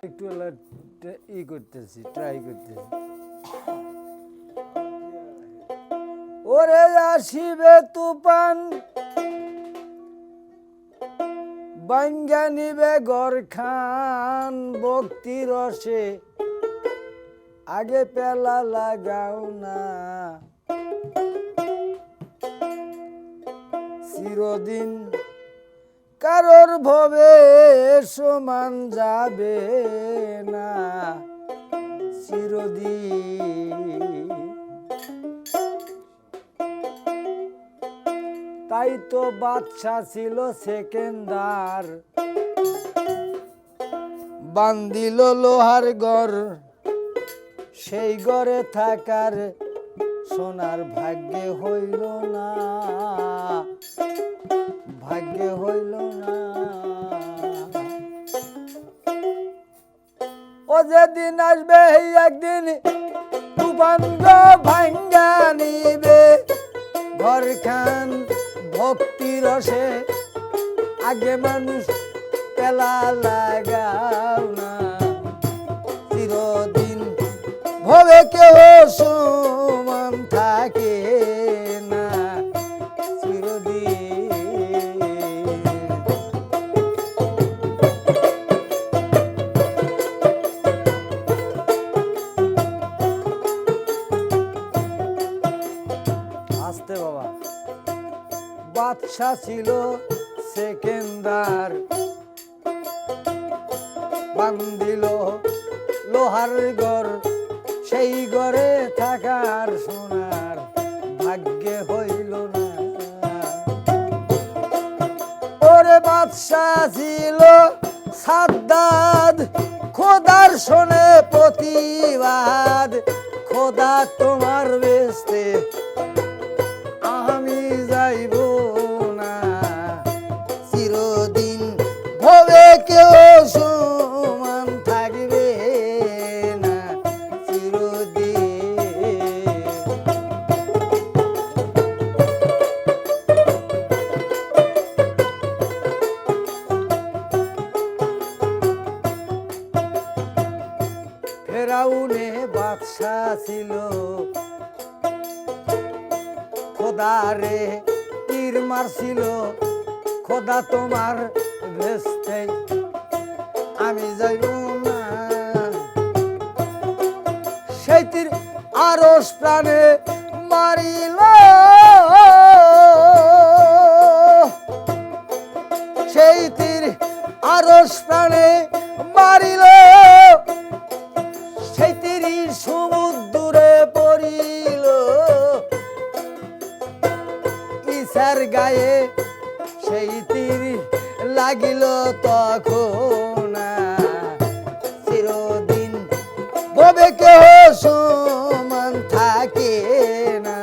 একটু করতেছি, ট্রাই করতেছি। ওরে আসিবে তুফান, বাঙ্গা নিবে গরখান, ভক্তি রসে আগে পেলা লাগাও না, চিরদিন কারোর ভবে সমান যাবে না, চিরদিন। তাই তো বাদশা ছিল সেকেন্দার, বান্দিল লোহার ঘর, সেই ঘরে থাকার সোনার ভাগ্যে হইল না, ভাগ্যে হইল না। ও যেদিন আসবে একদিন তুফান গো ভাঙ্গা নিবে ঘরখান, ভক্তি রসে আগে মানুষ পেলা লাগাও না, চিরদিন ভবে কেউ সমান থাকে না, চিরদিন। আসতে বাবা। বাদশা ছিল সেকেন্দার, বান্দিল লোহার ঘর, সেই ঘরে থাকার সোনার ভাগ্যে হইল না। ওরে বাদশা ছিল সাদ্দাদ, খোদার শোনে প্রতিবাদ, খোদা তোমার বেস্তে আমি যাইব না, চিরদিন ভবে কেউ সমান থাকবে না, চিরদিন। ফেরাউনে বাদশা ছিল, খোদারে তীর মারছিল, খোদা তোমার ভেস্তে আমি যাইব না, সেই তীর আরশ প্রাণে মারিল, সেই তীর আরশ প্রাণে মারিল, সেই তীর সমুদ্রে পড়িল, ঈসার গায়ে সেই তীর লাগিল তখন, চিরদিন ভবে কেহ সমান থাকে না।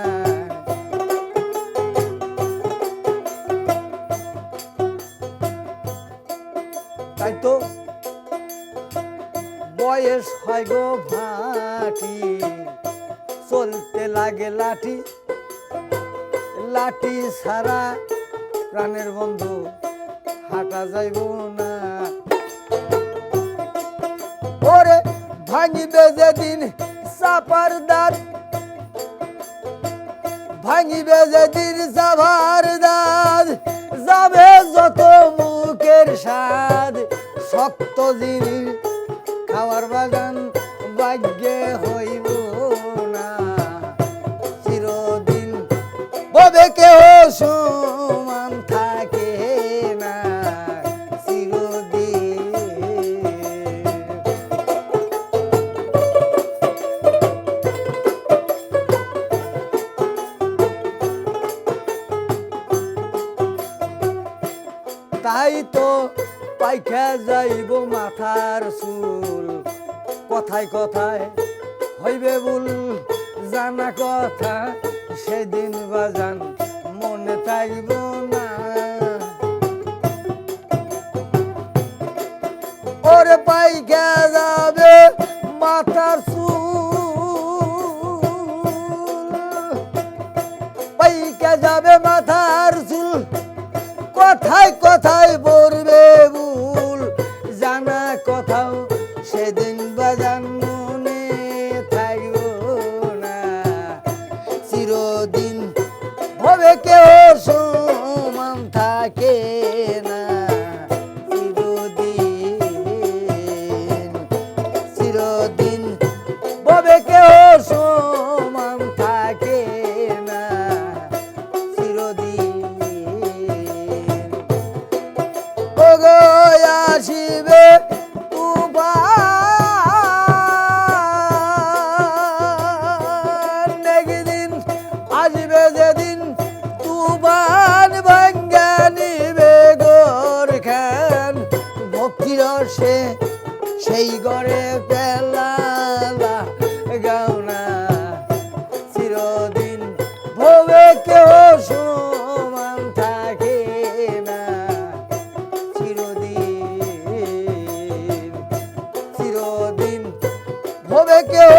তাই তো বয়স হয় গো ভাটি, চলতে লাগে লাঠি, লাঠি ছাড়া প্রাণের বন্ধু হাঁটা যাইব না। ওরে ভাঙিবে যেদিন চাপার দাঁত, ভাঙিবে যেদিন চাপার দাঁত, যাবে যত মুখের স্বাদ, শক্ত জিনিস খাওয়ার বাগান ভাগ্যে হইব না, চিরদিন ভবে কেহ সমান থাকে না, চিরদিন। তাই তো পাইখা যাইব মাথার চুল, কথায় কথায় হইবে ভুল, জানা কথা সেদিন বাজান মনে থাকব না। ওরে পাইকা যাবে মাথার চুল, পাইকা যাবে মাথার চুল, কথায় কথায় পড়বে ভুল, জানা কথাও সে আসিবে তুফান একদিন আসবে যেদিন তুফান ভাঙ্গা নিবে গোর খান ভক্তির রসে সেই ঘরে পেলা গাওনা চিরদিন ভবে কেহ সমান থাকে না চিরদিন চিরদিন ভবে কেহ